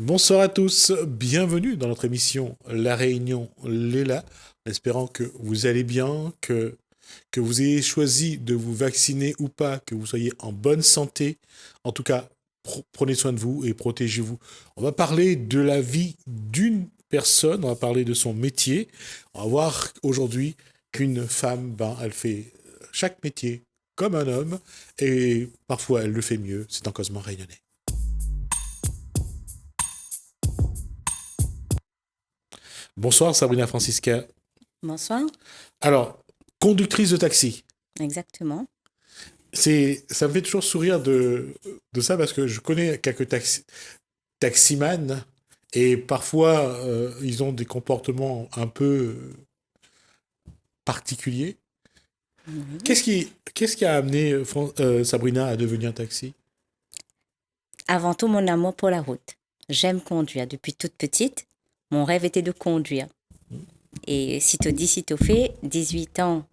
Bonsoir à tous, bienvenue dans notre émission La Réunion Léla, en espérant que vous allez bien, que vous ayez choisi de vous vacciner ou pas, que vous soyez en bonne santé. En tout cas, prenez soin de vous et protégez-vous. On va parler de la vie d'une personne, on va parler de son métier. On va voir aujourd'hui qu'une femme, elle fait chaque métier comme un homme et parfois elle le fait mieux. C'est un Cosmo Réunionnais. Bonsoir Sabrina Francisca. Bonsoir. Alors, conductrice de taxi. Exactement. Ça me fait toujours sourire de ça parce que je connais quelques taximans et parfois ils ont des comportements un peu particuliers. Oui. Qu'est-ce qui a amené Sabrina à devenir taxi? Avant tout, mon amour pour la route. J'aime conduire. Depuis toute petite, mon rêve était de conduire. Et sitôt dit, sitôt fait, 18 ans,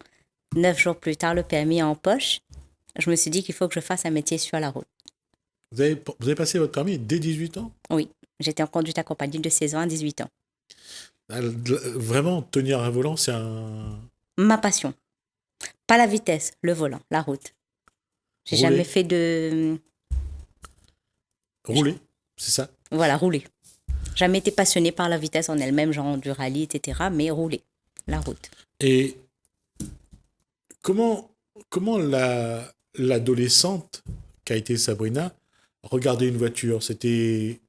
9 jours plus tard, le permis en poche, je me suis dit qu'il faut que je fasse un métier sur la route. Vous avez passé votre permis dès 18 ans? Oui, j'étais en conduite accompagnée de 16 ans à 18 ans. Vraiment, tenir un volant, c'est un... Ma passion. Pas la vitesse, le volant, la route. J'ai jamais Rouler. fait de... Rouler, c'est ça. Voilà, rouler. Jamais été passionnée par la vitesse en elle-même, genre du rallye, etc. Mais rouler, la route. Et comment, comment l'adolescente qu'a été Sabrina regardait une voiture? C'était,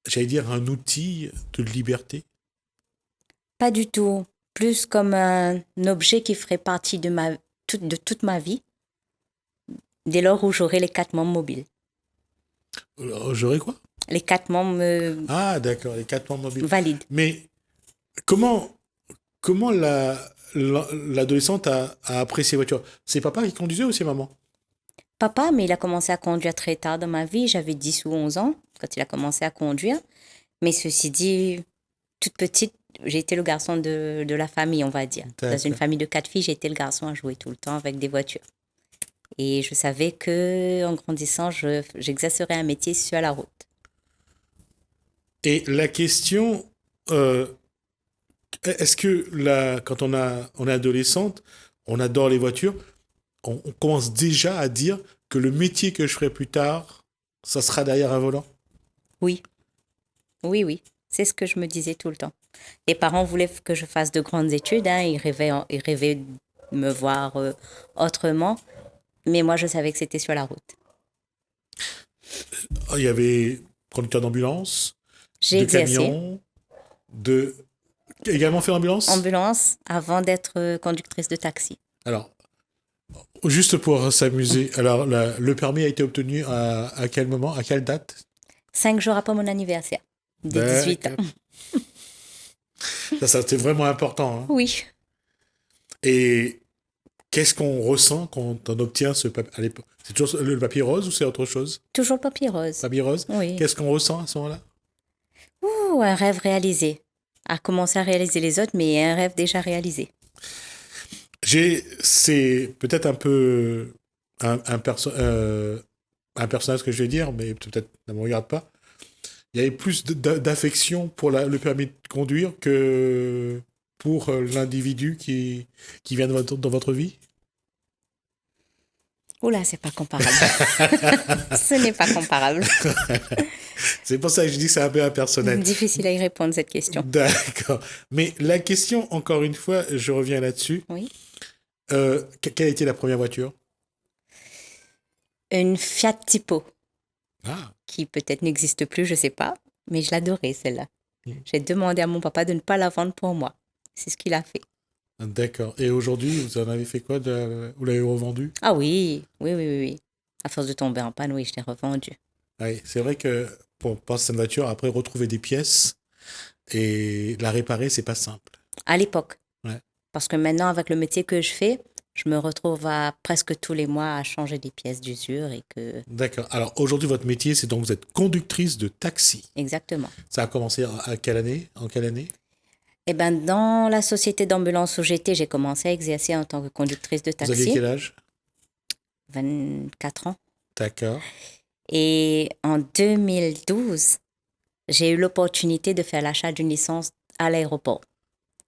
j'allais dire, un outil de liberté. Pas du tout. Plus comme un objet qui ferait partie de toute ma vie, dès lors où j'aurai les quatre membres mobiles. J'aurais quoi? Les quatre membres Ah, d'accord, les quatre membres mobiles. valides. Mais comment, comment l'adolescente a apprécié la voiture? C'est papa qui conduisait ou c'est maman? Papa, mais il a commencé à conduire très tard dans ma vie. J'avais 10 ou 11 ans quand il a commencé à conduire. Mais ceci dit, toute petite, j'ai été le garçon de la famille, on va dire. Dans une D'accord. famille de quatre filles, j'ai été le garçon à jouer tout le temps avec des voitures. Et je savais que en grandissant, j'exercerais un métier sur la route. Et la question, est-ce que quand on est adolescente, on adore les voitures, on commence déjà à dire que le métier que je ferai plus tard, ça sera derrière un volant? Oui, oui, oui. C'est ce que je me disais tout le temps. Les parents voulaient que je fasse de grandes études, hein. Ils rêvaient de me voir autrement. Mais moi, je savais que c'était sur la route. Il y avait conducteur d'ambulance, J'ai de exercé camion, de... Également fait ambulance? ambulance avant d'être conductrice de taxi. Alors, juste pour s'amuser, alors le permis a été obtenu à quel moment, à quelle date? 5 jours après mon anniversaire, des 18 ans. D'accord. Ça c'était vraiment important, hein. Oui, Et qu'est-ce qu'on ressent quand on obtient ce papier à l'époque? C'est toujours le papier rose ou c'est autre chose? toujours papier rose. Papier rose? Oui. Qu'est-ce qu'on ressent à ce moment-là? Ouh, un rêve réalisé. À commencer à réaliser les autres, mais un rêve déjà réalisé. C'est peut-être un peu un personnage que je vais dire, mais peut-être ne me regarde pas. Il y avait plus d'affection pour le permis de conduire que pour l'individu qui vient dans votre vie. Oula, c'est pas comparable. Ce n'est pas comparable. C'est pour ça que je dis que c'est un peu impersonnel. Difficile à y répondre, cette question. D'accord. Mais la question, encore une fois, je reviens là-dessus. Oui. Quelle a été la première voiture? Une Fiat Tipo, Ah, qui peut-être n'existe plus, je sais pas, mais je l'adorais celle-là. J'ai demandé à mon papa de ne pas la vendre pour moi. C'est ce qu'il a fait. d'accord. Et aujourd'hui, vous en avez fait quoi vous l'avez revendu? Ah oui, oui, oui, oui, oui. À force de tomber en panne, oui, je l'ai revendue. Oui, c'est vrai que pour passer une voiture, après retrouver des pièces et la réparer, c'est pas simple. À l'époque. Ouais. Parce que maintenant, avec le métier que je fais, je me retrouve à presque tous les mois à changer des pièces d'usure et que... D'accord. Alors aujourd'hui, votre métier, c'est donc vous êtes conductrice de taxi. Exactement. Ça a commencé à quelle année? En quelle année? Eh bien, dans la société d'ambulance où j'étais, j'ai commencé à exercer en tant que conductrice de Vous aviez taxi, quel âge? 24 ans. D'accord. Et en 2012, j'ai eu l'opportunité de faire l'achat d'une licence à l'aéroport.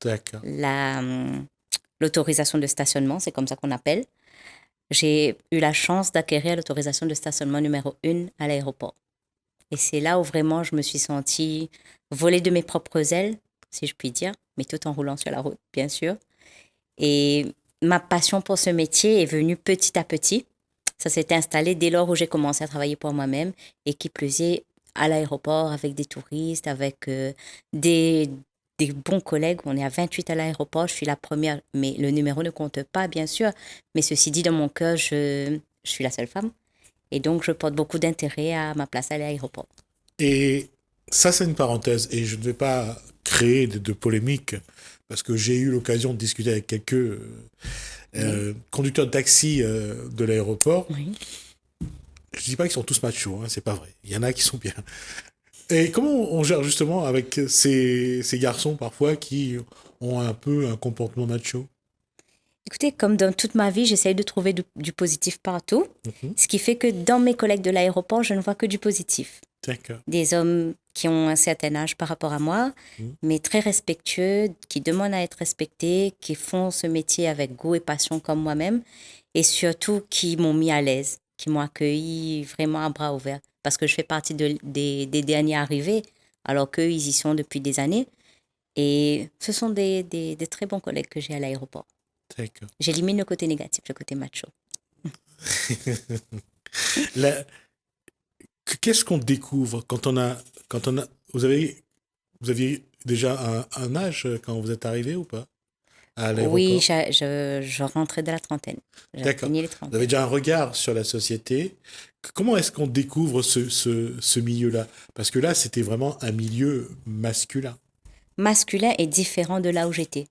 D'accord. L'autorisation de stationnement, c'est comme ça qu'on appelle. J'ai eu la chance d'acquérir l'autorisation de stationnement numéro 1 à l'aéroport. Et c'est là où vraiment je me suis sentie voler de mes propres ailes, si je puis dire, mais tout en roulant sur la route, bien sûr. Et ma passion pour ce métier est venue petit à petit. Ça s'est installé dès lors où j'ai commencé à travailler pour moi-même et qui plus est à l'aéroport avec des touristes, avec des bons collègues. On est à 28 à l'aéroport, je suis la première, mais le numéro ne compte pas, bien sûr. Mais ceci dit, dans mon cœur, je suis la seule femme. Et donc, je porte beaucoup d'intérêt à ma place à l'aéroport. Et ça, c'est une parenthèse. Et je ne vais pas créer de polémique, parce que j'ai eu l'occasion de discuter avec quelques conducteurs de taxi de l'aéroport. Oui. Je dis pas qu'ils sont tous machos, hein, c'est pas vrai. Il y en a qui sont bien. Et comment on gère justement avec ces garçons parfois qui ont un peu un comportement macho? Écoutez, comme dans toute ma vie, j'essaye de trouver du positif partout. Ce qui fait que dans mes collègues de l'aéroport, je ne vois que du positif. D'accord. Des hommes qui ont un certain âge par rapport à moi, mais très respectueux, qui demandent à être respectés, qui font ce métier avec goût et passion comme moi-même, et surtout qui m'ont mis à l'aise, qui m'ont accueilli vraiment à bras ouverts, parce que je fais partie des derniers arrivés, alors qu'eux, ils y sont depuis des années. Et ce sont des très bons collègues que j'ai à l'aéroport. D'accord. J'élimine le côté négatif, le côté macho. La- Qu'est-ce qu'on découvre quand on a, vous aviez déjà un âge quand vous êtes arrivé ou pas à Oui, l'aéroport? je rentrais de la trentaine. J'avais D'accord. fini les Vous avez 30. déjà un regard sur la société. Comment est-ce qu'on découvre ce milieu-là? Parce que là, c'était vraiment un milieu masculin. Masculin est différent de là où j'étais.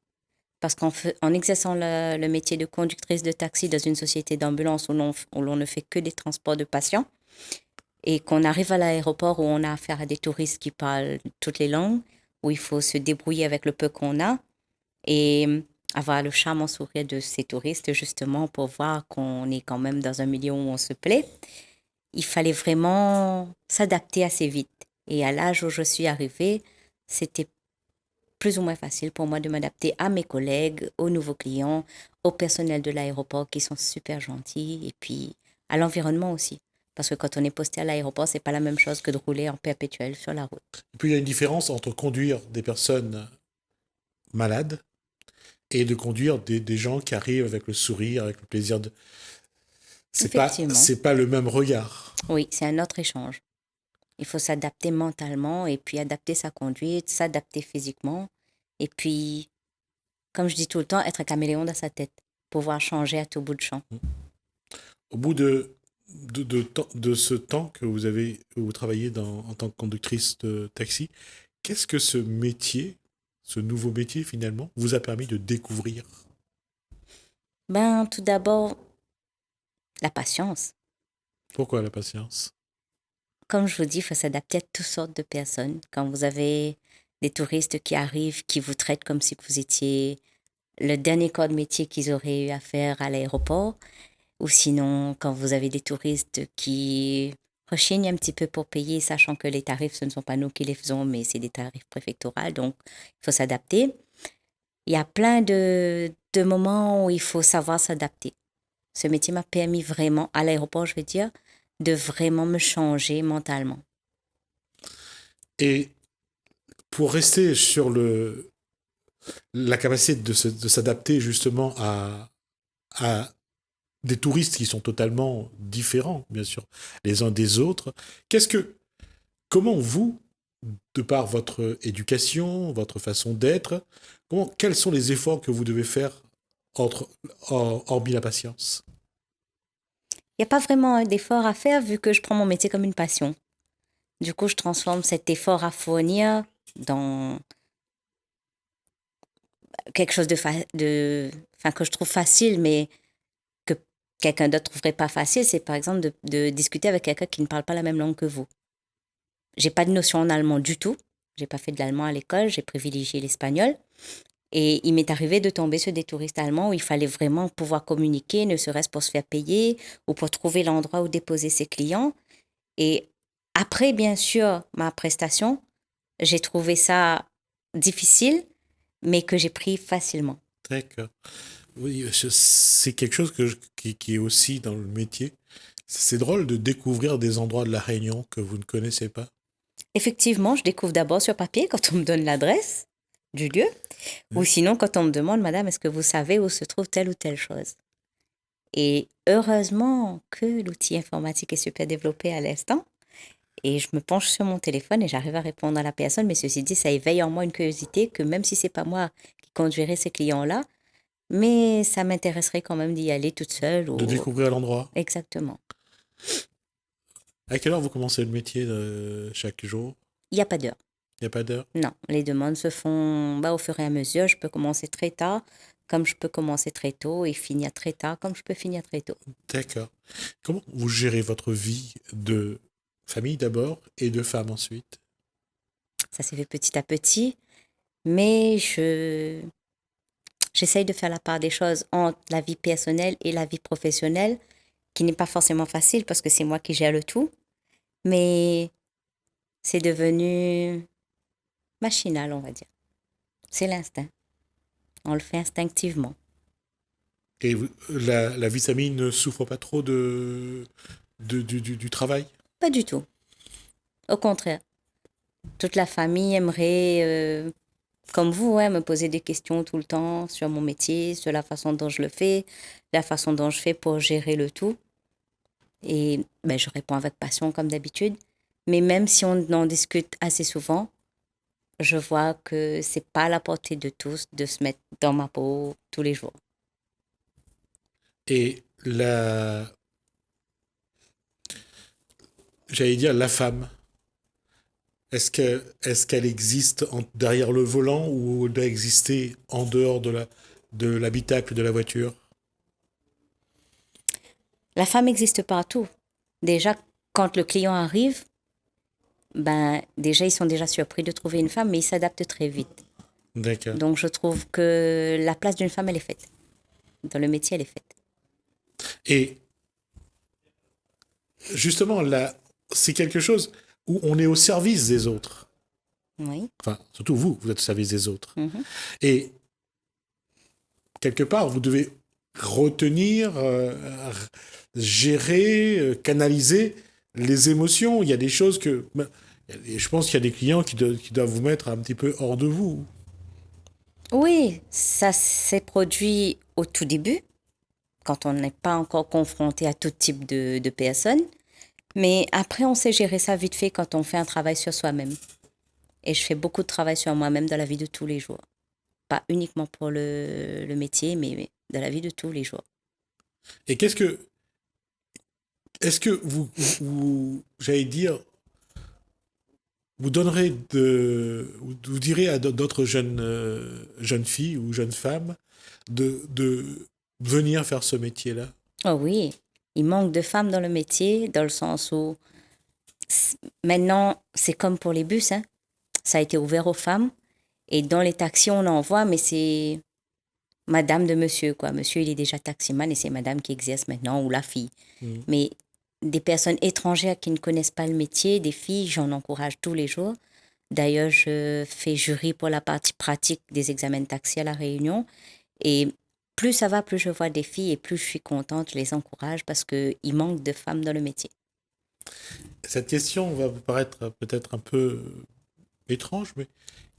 Parce en exerçant le métier de conductrice de taxi dans une société d'ambulance où l'on ne fait que des transports de patients, et qu'on arrive à l'aéroport où on a affaire à des touristes qui parlent toutes les langues, où il faut se débrouiller avec le peu qu'on a et avoir le charmant sourire de ces touristes justement pour voir qu'on est quand même dans un milieu où on se plaît. Il fallait vraiment s'adapter assez vite. Et à l'âge où je suis arrivée, c'était plus ou moins facile pour moi de m'adapter à mes collègues, aux nouveaux clients, au personnel de l'aéroport qui sont super gentils et puis à l'environnement aussi. Parce que quand on est posté à l'aéroport, c'est pas la même chose que de rouler en perpétuel sur la route. Et puis, il y a une différence entre conduire des personnes malades et de conduire des gens qui arrivent avec le sourire, avec le plaisir de... Effectivement. C'est pas le même regard. Oui, c'est un autre échange. Il faut s'adapter mentalement et puis adapter sa conduite, s'adapter physiquement. Et puis, comme je dis tout le temps, être un caméléon dans sa tête, pouvoir changer à tout bout de champ. Au bout de ce temps que vous travaillez en tant que conductrice de taxi, qu'est-ce que ce métier, ce nouveau métier finalement, vous a permis de découvrir? Ben, tout d'abord, la patience. Pourquoi la patience? Comme je vous dis, il faut s'adapter à toutes sortes de personnes. Quand vous avez des touristes qui arrivent, qui vous traitent comme si vous étiez le dernier corps de métier qu'ils auraient eu à faire à l'aéroport, ou sinon quand vous avez des touristes qui rechignent un petit peu pour payer, sachant que les tarifs, ce ne sont pas nous qui les faisons, mais c'est des tarifs préfectoraux, donc il faut s'adapter. Il y a plein de moments où il faut savoir s'adapter. Ce métier m'a permis vraiment, à l'aéroport, je veux dire, de vraiment me changer mentalement. Et pour rester sur la capacité de s'adapter justement à des touristes qui sont totalement différents, bien sûr, les uns des autres, comment vous, de par votre éducation, votre façon d'être, quels sont les efforts que vous devez faire hormis la patience? Il n'y a pas vraiment d'effort à faire vu que je prends mon métier comme une passion. Du coup, je transforme cet effort à fournir dans quelque chose que je trouve facile, mais que quelqu'un d'autre ne trouverait pas facile. C'est par exemple de discuter avec quelqu'un qui ne parle pas la même langue que vous. J'ai pas de notion en allemand du tout. J'ai pas fait de l'allemand à l'école, j'ai privilégié l'espagnol. Et il m'est arrivé de tomber sur des touristes allemands où il fallait vraiment pouvoir communiquer, ne serait-ce pour se faire payer ou pour trouver l'endroit où déposer ses clients. Et après, bien sûr, ma prestation, j'ai trouvé ça difficile, mais que j'ai pris facilement. D'accord. Oui, c'est quelque chose qui est aussi dans le métier. C'est drôle de découvrir des endroits de la Réunion que vous ne connaissez pas. Effectivement, je découvre d'abord sur papier quand on me donne l'adresse du lieu, ou Oui. sinon quand on me demande, Madame, est-ce que vous savez où se trouve telle ou telle chose? Et heureusement que l'outil informatique est super développé à l'instant. Et je me penche sur mon téléphone et j'arrive à répondre à la personne. Mais ceci dit, ça éveille en moi une curiosité que même si c'est pas moi qui conduirai ces clients-là, mais ça m'intéresserait quand même d'y aller toute seule. De découvrir l'endroit. Exactement. À quelle heure vous commencez le métier chaque jour? Il n'y a pas d'heure. Il n'y a pas d'heure? Non, les demandes se font au fur et à mesure. Je peux commencer très tard, comme je peux commencer très tôt, et finir très tard, comme je peux finir très tôt. D'accord. Comment vous gérez votre vie de famille d'abord et de femme ensuite? Ça s'est fait petit à petit, mais j'essaye de faire la part des choses entre la vie personnelle et la vie professionnelle, qui n'est pas forcément facile parce que c'est moi qui gère le tout, mais c'est devenu machinal, on va dire. C'est l'instinct. On le fait instinctivement. Et la vie de famille ne souffre pas trop du travail? Pas du tout. Au contraire. Toute la famille aimerait, comme vous, me poser des questions tout le temps sur mon métier, sur la façon dont je le fais, la façon dont je fais pour gérer le tout. Et je réponds avec passion comme d'habitude. Mais même si on en discute assez souvent, je vois que c'est pas à la portée de tous de se mettre dans ma peau tous les jours. Et j'allais dire la femme, est-ce qu'elle existe derrière le volant ou elle doit exister en dehors de l'habitacle de la voiture? La femme existe partout. Déjà, quand le client arrive, déjà, ils sont déjà surpris de trouver une femme, mais ils s'adaptent très vite. D'accord. Donc, je trouve que la place d'une femme, elle est faite. Dans le métier, elle est faite. Et justement, là, c'est quelque chose où on est au service des autres. Oui. Enfin, surtout vous, vous êtes au service des autres. Mhm. Et quelque part, vous devez retenir, gérer, canaliser les émotions. Il y a des choses que... Je pense qu'il y a des clients qui doivent vous mettre un petit peu hors de vous. Oui, ça s'est produit au tout début, quand on n'est pas encore confronté à tout type de personnes. Mais après, on sait gérer ça vite fait quand on fait un travail sur soi-même. Et je fais beaucoup de travail sur moi-même dans la vie de tous les jours. Pas uniquement pour le métier, mais dans la vie de tous les jours. Et est-ce que j'allais dire, vous direz à d'autres jeunes filles ou jeunes femmes de venir faire ce métier-là? Oh oui, il manque de femmes dans le métier, dans le sens où maintenant, c'est comme pour les bus, hein. Ça a été ouvert aux femmes. Et dans les taxis, on en voit, mais c'est madame de monsieur, quoi. Monsieur, il est déjà taximan et c'est madame qui exerce maintenant, ou la fille. Mais des personnes étrangères qui ne connaissent pas le métier, des filles, j'en encourage tous les jours. D'ailleurs, je fais jury pour la partie pratique des examens de taxi à La Réunion. Et plus ça va, plus je vois des filles et plus je suis contente, je les encourage parce qu'il manque de femmes dans le métier. Cette question va vous paraître peut-être un peu étrange, mais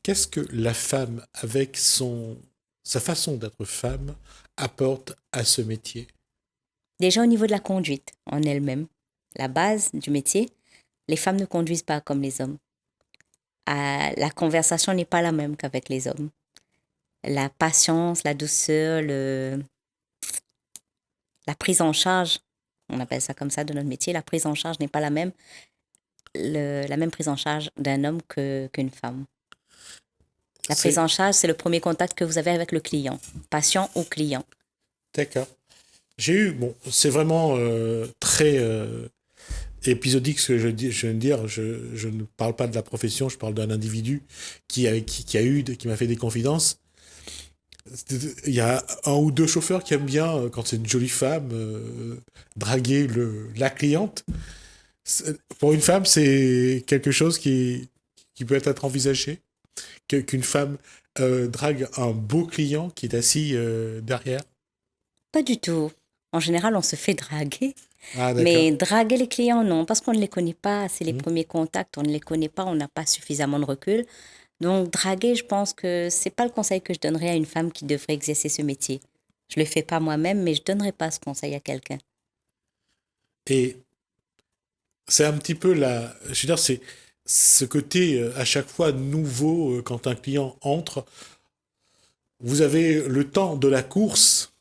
qu'est-ce que la femme, avec sa façon d'être femme, apporte à ce métier? Déjà au niveau de la conduite en elle-même, la base du métier, les femmes ne conduisent pas comme les hommes. La conversation n'est pas la même qu'avec les hommes. La patience, la douceur, la prise en charge, on appelle ça comme ça de notre métier, la prise en charge n'est pas la même, la même prise en charge d'un homme qu'une femme. La prise en charge, c'est le premier contact que vous avez avec le client, patient ou client. D'accord. C'est vraiment très épisodique ce que je viens de dire. Je ne parle pas de la profession, je parle d'un individu qui m'a fait des confidences. Il y a un ou deux chauffeurs qui aiment bien, quand c'est une jolie femme, draguer la cliente. Pour une femme, c'est quelque chose qui peut être envisagé qu'une femme drague un beau client qui est assis derrière? Pas du tout. En général, on se fait draguer. Ah, d'accord. Mais draguer les clients, non, parce qu'on ne les connaît pas. C'est les Mhm. premiers contacts, on ne les connaît pas, on n'a pas suffisamment de recul. Donc, draguer, je pense que c'est pas le conseil que je donnerais à une femme qui devrait exercer ce métier. Je le fais pas moi-même, mais je donnerais pas ce conseil à quelqu'un. Et c'est un petit peu je veux dire, c'est ce côté à chaque fois nouveau quand un client entre. Vous avez le temps de la course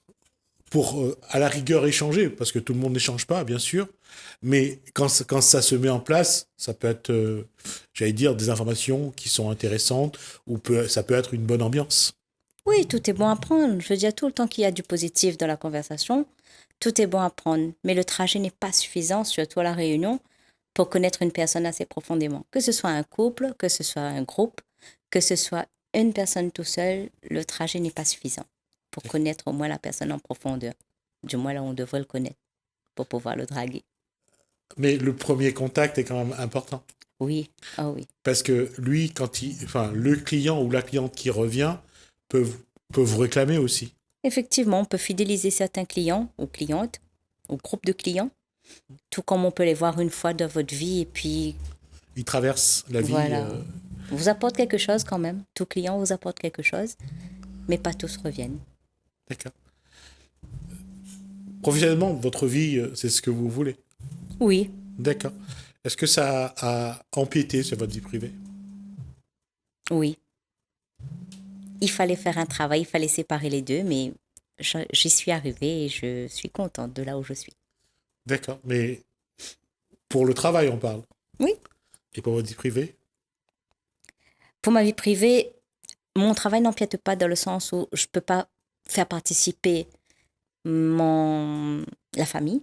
pour, à la rigueur, échanger, parce que tout le monde n'échange pas, bien sûr. Mais quand ça se met en place, ça peut être, j'allais dire, des informations qui sont intéressantes, ou ça peut être une bonne ambiance. Oui, tout est bon à prendre. Je veux dire, tout le temps qu'il y a du positif dans la conversation, tout est bon à prendre. Mais le trajet n'est pas suffisant, surtout à la réunion, pour connaître une personne assez profondément. Que ce soit un couple, que ce soit un groupe, que ce soit une personne tout seul, le trajet n'est pas suffisant pour connaître au moins la personne en profondeur. Du moins là, on devrait le connaître pour pouvoir le draguer. Mais le premier contact est quand même important. Oui, ah oui. Parce que lui, enfin, le client ou la cliente qui revient peut, peut vous réclamer aussi. Effectivement, on peut fidéliser certains clients ou clientes, ou groupes de clients, tout comme on peut les voir une fois dans votre vie et puis Il traverse la vie. voilà, vous apporte quelque chose quand même. Tout client vous apporte quelque chose, mais pas tous reviennent. D'accord. Professionnellement, votre vie, c'est ce que vous voulez. Oui, D'accord. Est-ce que ça a empiété sur votre vie privée? oui. Il fallait faire un travail, il fallait séparer les deux, mais j'y suis arrivée et je suis contente de là où je suis. D'accord. Mais pour le travail, on parle. Oui. Et pour votre vie privée? Pour ma vie privée, mon travail n'empiète pas dans le sens où je ne peux pas faire participer la famille.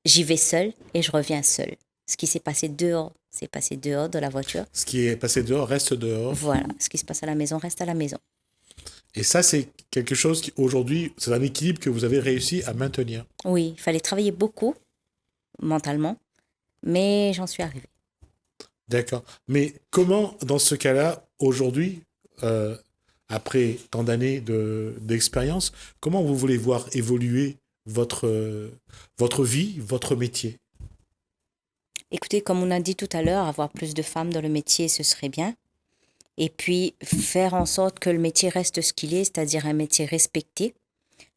J'y vais seule et je reviens seule. Ce qui s'est passé dehors, c'est passé dehors de la voiture. Ce qui est passé dehors reste dehors. Voilà, ce qui se passe à la maison reste à la maison. Et ça, c'est quelque chose qui, aujourd'hui, c'est un équilibre que vous avez réussi à maintenir. Oui, il fallait travailler beaucoup mentalement, mais j'en suis arrivée. D'accord. Mais comment, dans ce cas-là, aujourd'hui, après tant d'années d'expérience, comment vous voulez voir évoluer votre vie, votre métier? Écoutez, comme on a dit tout à l'heure, avoir plus de femmes dans le métier, ce serait bien. Et puis, faire en sorte que le métier reste ce qu'il est, c'est-à-dire un métier respecté,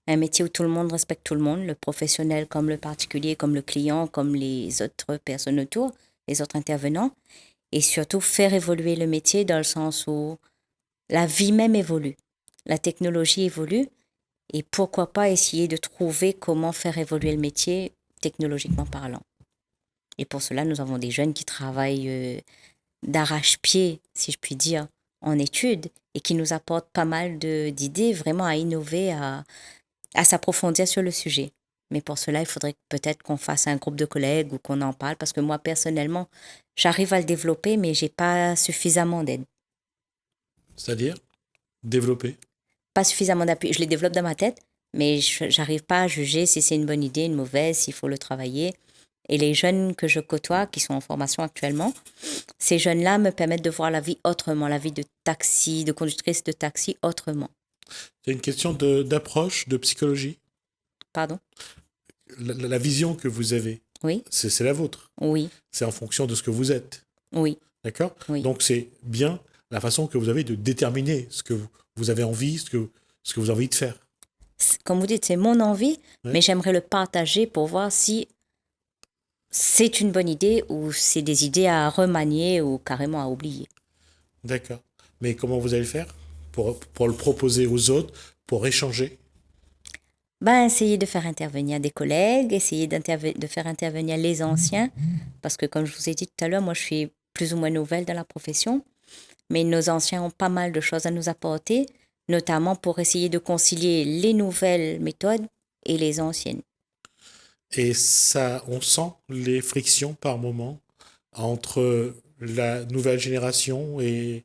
un métier où tout le monde respecte tout le monde, le professionnel comme le particulier, comme le client, comme les autres personnes autour, les autres intervenants. Et surtout, faire évoluer le métier dans le sens où la vie même évolue, la technologie évolue, et pourquoi pas essayer de trouver comment faire évoluer le métier technologiquement parlant. Et pour cela, nous avons des jeunes qui travaillent d'arrache-pied, si je puis dire, en études et qui nous apportent pas mal d'idées vraiment à innover, à s'approfondir sur le sujet. Mais pour cela, il faudrait peut-être qu'on fasse un groupe de collègues ou qu'on en parle parce que moi, personnellement, j'arrive à le développer, mais j'ai pas suffisamment d'aide. C'est-à-dire développer. Pas suffisamment d'appui. Je les développe dans ma tête, mais j'arrive pas à juger si c'est une bonne idée, une mauvaise, s'il faut le travailler. Et les jeunes que je côtoie, qui sont en formation actuellement, ces jeunes-là me permettent de voir la vie autrement, la vie de taxi, de conductrice de taxi autrement. C'est une question d'approche, de psychologie. Pardon? La vision que vous avez, Oui, c'est la vôtre. oui, C'est en fonction de ce que vous êtes. oui, D'accord? oui. Donc c'est bien la façon que vous avez de déterminer ce que vous avez envie, ce que vous avez envie de faire. Comme vous dites, c'est mon envie, Ouais. mais j'aimerais le partager pour voir si c'est une bonne idée ou c'est des idées à remanier ou carrément à oublier. D'accord. Mais comment vous allez le faire pour le proposer aux autres, pour échanger? Ben, essayer de faire intervenir des collègues, essayer de faire intervenir les anciens, parce que comme je vous ai dit tout à l'heure, moi je suis plus ou moins nouvelle dans la profession, mais nos anciens ont pas mal de choses à nous apporter, notamment pour essayer de concilier les nouvelles méthodes et les anciennes. Et ça, on sent les frictions par moment entre la nouvelle génération et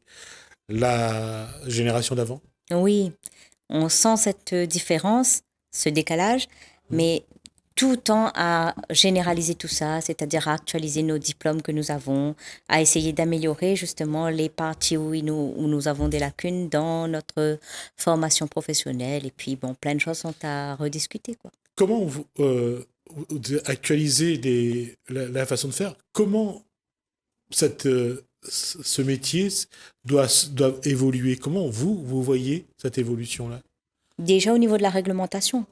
la génération d'avant. Oui, on sent cette différence, ce décalage, mais tout tend à généraliser tout ça, c'est-à-dire à actualiser nos diplômes que nous avons, à essayer d'améliorer justement les parties où nous avons des lacunes dans notre formation professionnelle. Et puis, bon, plein de choses sont à rediscuter, quoi. Comment vous actualisez la façon de faire? Comment ce métier doit évoluer? Comment vous voyez cette évolution-là? Déjà au niveau de la réglementation.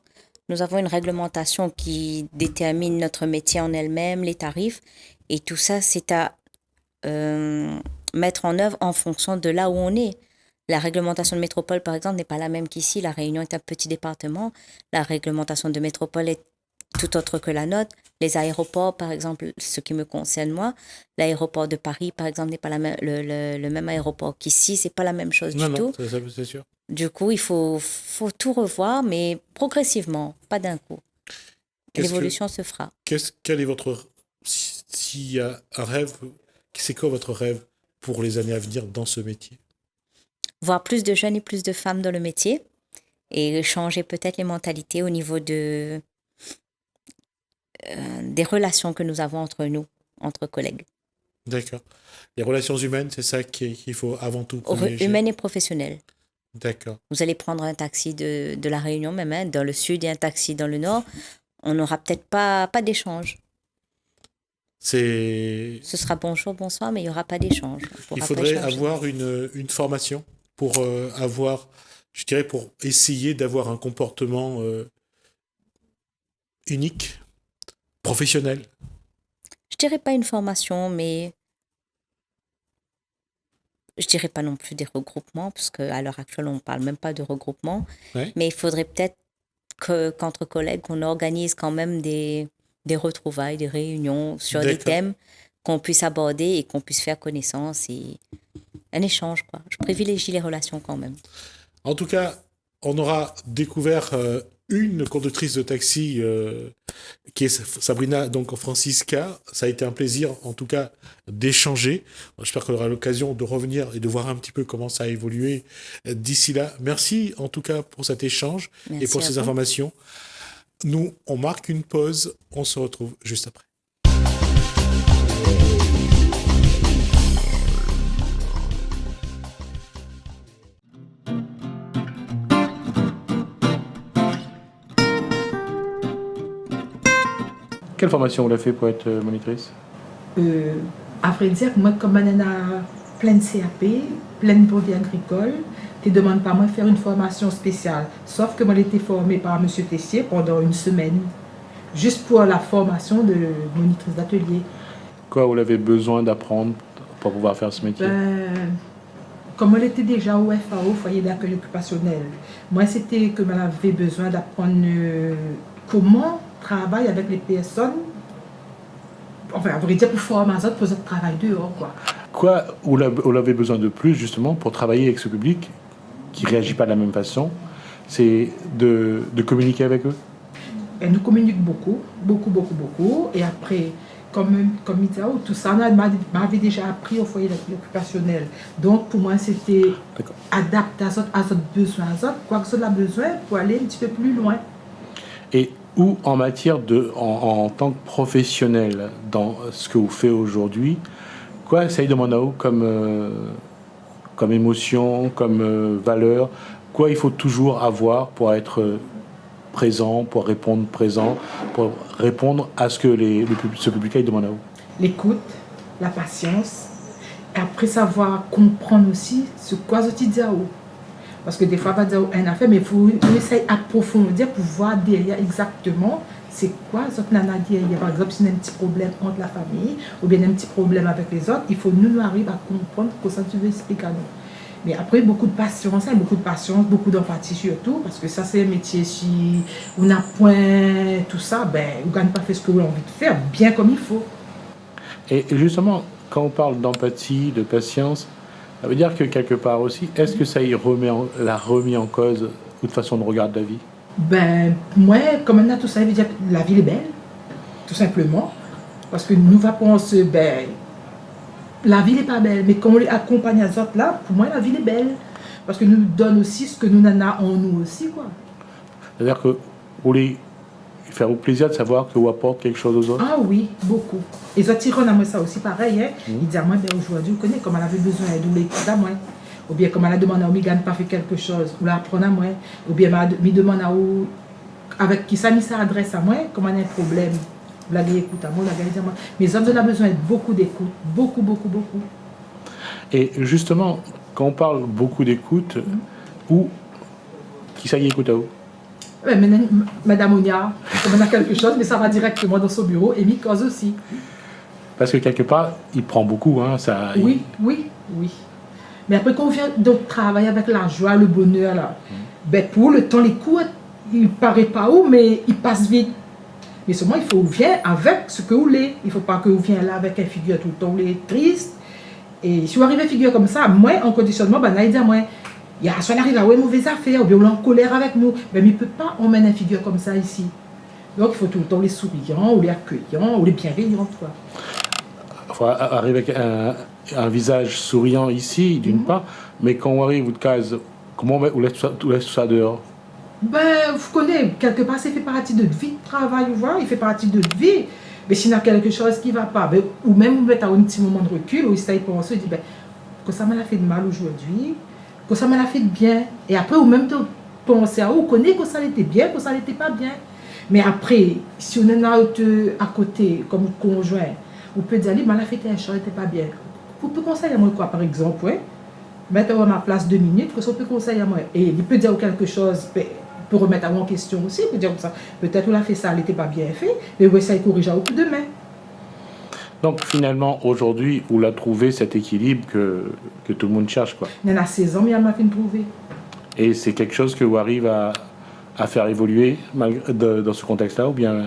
Nous avons une réglementation qui détermine notre métier en elle-même, les tarifs, et tout ça, c'est à mettre en œuvre en fonction de là où on est. La réglementation de métropole, par exemple, n'est pas la même qu'ici. La Réunion est un petit département. La réglementation de métropole est tout autre que la nôtre. Les aéroports, par exemple, ce qui me concerne moi, l'aéroport de Paris, par exemple, n'est pas le même aéroport qu'ici. C'est pas la même chose du tout. Non, c'est sûr. Du coup, il faut tout revoir, mais progressivement, pas d'un coup. L'évolution se fera. Quel est votre... S'il y a un rêve, c'est quoi votre rêve pour les années à venir dans ce métier? Voir plus de jeunes et plus de femmes dans le métier et changer peut-être les mentalités au niveau des relations que nous avons entre nous, entre collègues. D'accord. Les relations humaines, c'est ça qu'il faut avant tout privilégier. Humaines et professionnelles. D'accord. Vous allez prendre un taxi de la Réunion même, hein, dans le sud et un taxi dans le nord. On n'aura peut-être pas d'échange. Ce sera bonjour, bonsoir, mais il n'y aura pas d'échange. Il faudrait avoir une formation pour avoir, je dirais, pour essayer d'avoir un comportement unique, professionnel. Je dirais pas une formation, mais je dirais pas non plus des regroupements, parce qu'à l'heure actuelle, on ne parle même pas de regroupement. Ouais. Mais il faudrait peut-être qu'entre collègues, on organise quand même des retrouvailles, des réunions sur des thèmes qu'on puisse aborder et qu'on puisse faire connaissance et un échange, quoi. Je privilégie les relations quand même. En tout cas, on aura découvert une conductrice de taxi qui est Sabrina, donc Francisca. Ça a été un plaisir, en tout cas, d'échanger. J'espère qu'on aura l'occasion de revenir et de voir un petit peu comment ça a évolué d'ici là. Merci, en tout cas, pour cet échange et pour ces informations. Nous, on marque une pause. On se retrouve juste après. Quelle formation vous l'avez fait pour être monitrice? À vrai dire, moi, comme on a plein de CAP, plein de brevet agricole, tu ne demandes pas moi de faire une formation spéciale. Sauf que moi, j'ai été formée par M. Tessier pendant une semaine, juste pour la formation de monitrice d'atelier. Quoi vous avez besoin d'apprendre pour pouvoir faire ce métier? Comme on était déjà au FAO, foyer d'accueil occupationnel, moi, c'était que j'avais besoin d'apprendre comment travailler avec les personnes, enfin, à vrai dire, pour former ça, pour notre travail dehors, quoi. Quoi vous avez besoin de plus, justement, pour travailler avec ce public qui ne réagit pas de la même façon? C'est de communiquer avec eux? Et nous communiquons beaucoup. Et après, comme Mitao, tout ça, m'avait déjà appris au foyer d'accueil occupationnel. Donc, pour moi, c'était adapter à notre besoin, quoi que ce soit a besoin, pour aller un petit peu plus loin. Et ou en matière en tant que professionnel dans ce que vous faites aujourd'hui, quoi ça demande comme émotion, comme valeur, quoi il faut toujours avoir pour être présent, pour répondre présent, pour répondre à ce que ce public demande à vous? L'écoute, la patience, et après savoir comprendre aussi ce quoi je dis à vous. Parce que des fois, on va dire une affaire, mais il faut essayer d'approfondir pour voir derrière exactement c'est quoi ce qu'on a derrière. Par exemple, si on a un petit problème entre la famille ou bien un petit problème avec les autres, il faut nous arriver à comprendre ce que ça tu veux expliquer à nous. Mais après, beaucoup de patience, beaucoup d'empathie surtout, parce que ça, c'est un métier, si on n'a point tout ça, on ne gagne pas fait ce que vous avez envie de faire, bien comme il faut. Et justement, quand on parle d'empathie, de patience, ça veut dire que quelque part aussi, est-ce que ça y l'a remis en cause votre façon de regarder la vie? Moi, comme on a tout ça, ça veut dire que la vie est belle, tout simplement. Parce que nous va penser, la vie n'est pas belle, mais quand on accompagne les autres là, pour moi, la vie est belle. Parce que nous donne aussi ce que nous en avons en nous aussi, quoi. C'est-à-dire que vous voulez faire plaisir de savoir que vous apporte quelque chose aux autres. Ah oui, beaucoup. Et ça tire à moi ça aussi pareil. Hein. Il dit à moi, ben aujourd'hui, vous connaissez comme elle avait besoin d'aide, ou l'écoute à moi. Ou bien comme elle a demandé à Omiga de pas faire quelque chose, ou la apprendre à moi. Ou bien elle me demande à où, avec qui ça adresse à moi, comme elle a un problème. Vous l'avez écoute à moi, vous l'avez dit à moi. Mais hommes ont besoin de beaucoup d'écoute. Beaucoup, beaucoup, beaucoup. Et justement, quand on parle beaucoup d'écoute, où qui ça y écoute à vous? Ouais, Madame Onia, comme elle a quelque chose, mais ça va directement dans son bureau, et Mikos aussi. Parce que quelque part, il prend beaucoup. Hein, ça, oui, oui, oui. Mais après, quand on vient de travailler avec la joie, le bonheur, là, ben pour le temps, les coups, il ne paraît pas où, mais il passe vite. Mais seulement, il faut venir avec ce que vous voulez. Il ne faut pas que vous veniez là avec une figure tout le temps, vous êtes triste. Et si vous arrivez à une figure comme ça, moi, en conditionnement, ben, il dit à moi, il y a soit il arrive à une mauvaise affaire, ou bien on est en colère avec nous. Mais il ne peut pas emmener une figure comme ça ici. Donc, il faut tout le temps les souriants, ou les accueillants, ou les bienveillants, quoi. Il faut arriver avec un visage souriant ici, d'une part, mais quand on arrive, vous de case, comment on laisse tout ça dehors? Ben, vous connaissez, quelque part, ça fait partie de vie de travail, vous voyez, il fait partie de vie. Mais s'il y a quelque chose qui ne va pas, ben, ou même vous mettez à un petit moment de recul, où il s'est pensé, il dit, ben, que ça m'a fait de mal aujourd'hui, que ça m'a fait de bien. Et après, ou même penser à vous connaissez que ça n'était bien, que ça n'était pas bien. Mais après, si on est à côté, comme conjoint, on peut dire, m'a fait un chose, n'était pas bien. Vous pouvez conseiller à moi quoi, par exemple, ouais? Mettez-vous à ma place 2 minutes, que ça peut conseiller à moi. Et il peut dire quelque chose, peut remettre en question aussi, peut dire ça. Peut-être on a fait ça, elle n'était pas bien fait, mais oui, ça il corrige au coup demain. Donc finalement, aujourd'hui, on a trouvé cet équilibre que tout le monde cherche, quoi. Il y en a 16 ans, mais elle m'a fait trouver. Et c'est quelque chose que vous arrivez à faire évoluer dans ce contexte-là, ou bien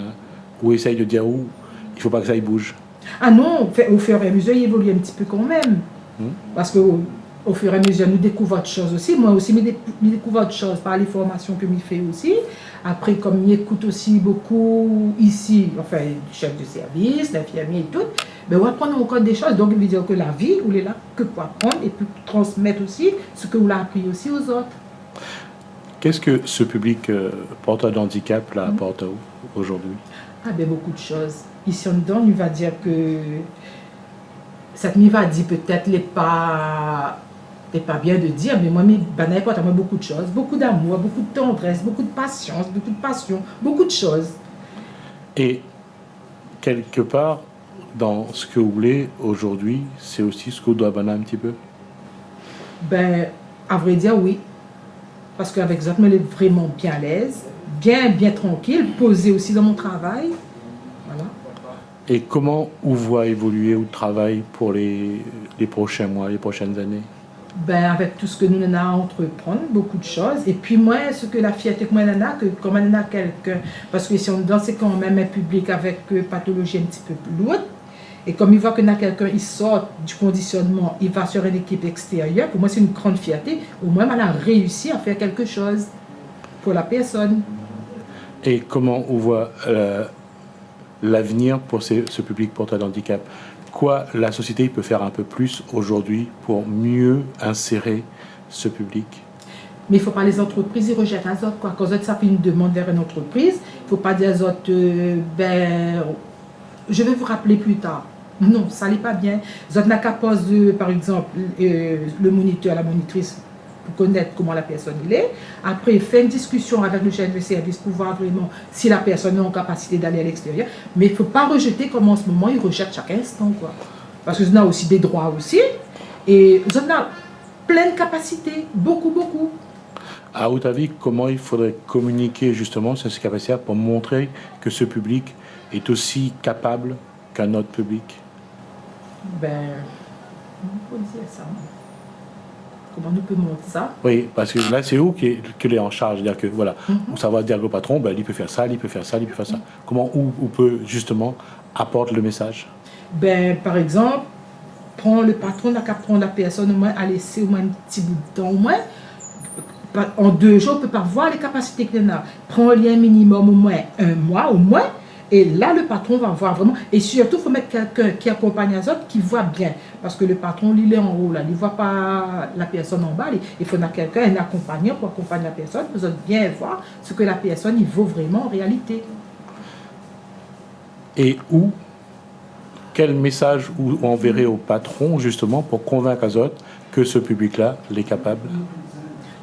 vous essayez de dire où il ne faut pas que ça y bouge? Ah non, au fur et à mesure, il évolue un petit peu quand même. Parce que au fur et à mesure, nous découvrons autre chose aussi. Moi aussi, je découvre autre chose par les formations que je fais aussi. Après, comme il écoute aussi beaucoup ici, enfin, le chef de service, l'infirmier et tout, ben, on va apprendre encore des choses. Donc, il veut dire que la vie, on est là que pour apprendre et pour transmettre aussi ce que vous l'avez appris aussi aux autres. Qu'est-ce que ce public porteur de handicap là, apporte à vous aujourd'hui? Ah ben, beaucoup de choses. Ici, en dedans, il va dire que ça ne va dire peut-être n'est pas bien de dire, mais moi, il apporte à moi beaucoup de choses, beaucoup d'amour, beaucoup de tendresse, beaucoup de patience, beaucoup de passion, beaucoup de choses. Et quelque part, dans ce que vous voulez aujourd'hui, c'est aussi ce que vous doit donner un petit peu? Ben, à vrai dire, oui. Parce qu'avec Zot, je suis vraiment bien à l'aise, bien tranquille, posée aussi dans mon travail. Voilà. Et comment vous voyez évoluer au travail pour les prochains mois, les prochaines années? Ben, avec tout ce que nous avons à entreprendre, beaucoup de choses. Et puis moi, ce que la fierté que moi j'en a, que comme on a quelqu'un, parce que si on danse, c'est quand même un public avec pathologie un petit peu plus lourde. Et comme il voit que quelqu'un, il sort du conditionnement, il va sur une équipe extérieure, pour moi c'est une grande fierté. Au moins, on a réussi à faire quelque chose pour la personne. Et comment on voit l'avenir pour ce public porteur de handicap? Quoi la société peut faire un peu plus aujourd'hui pour mieux insérer ce public? Mais il ne faut pas les entreprises, ils rejettent les autres. Quoi. Quand ça fait une demande vers une entreprise, il ne faut pas dire aux autres, ben, je vais vous rappeler plus tard. Non, ça n'est pas bien. Vous n'avez qu'à poser, par exemple, le moniteur, la monitrice, pour connaître comment la personne il est. Après, faire une discussion avec le chef de service pour voir vraiment si la personne est en capacité d'aller à l'extérieur. Mais il ne faut pas rejeter comme en ce moment, ils rejettent chaque instant. Quoi. Parce que vous avez aussi des droits aussi. Et vous avez plein de capacités, beaucoup. À votre avis, comment il faudrait communiquer justement sur ces capacités pour montrer que ce public est aussi capable qu'un autre public? Ben, on peut dire ça. Comment nous peut montrer ça? Oui, parce que là, c'est vous qui est en charge. C'est-à-dire que, voilà, ça va dire au patron, ben, il peut faire ça, il peut faire ça, il peut faire ça. Comment on peut justement apporter le message? Ben, par exemple, le patron n'a qu'à prendre la personne au moins à laisser au moins un petit bout de temps au moins. En 2 jours, on ne peut pas voir les capacités qu'il y a. Prends un lien minimum au moins 1 mois, au moins. Et là, le patron va voir vraiment. Et surtout, il faut mettre quelqu'un qui accompagne les autres, qui voit bien. Parce que le patron, il est en haut, là. Il ne voit pas la personne en bas. Il faut quelqu'un, un accompagnant pour accompagner la personne, pour bien voir ce que la personne, il vaut vraiment en réalité. Et quel message vous enverrez au patron, justement, pour convaincre Azote que ce public-là l'est capable?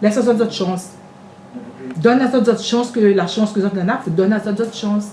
Laisse aux autres chance. Donne à aux autres chance que la chance que les autres en ont, donne à aux autres chance.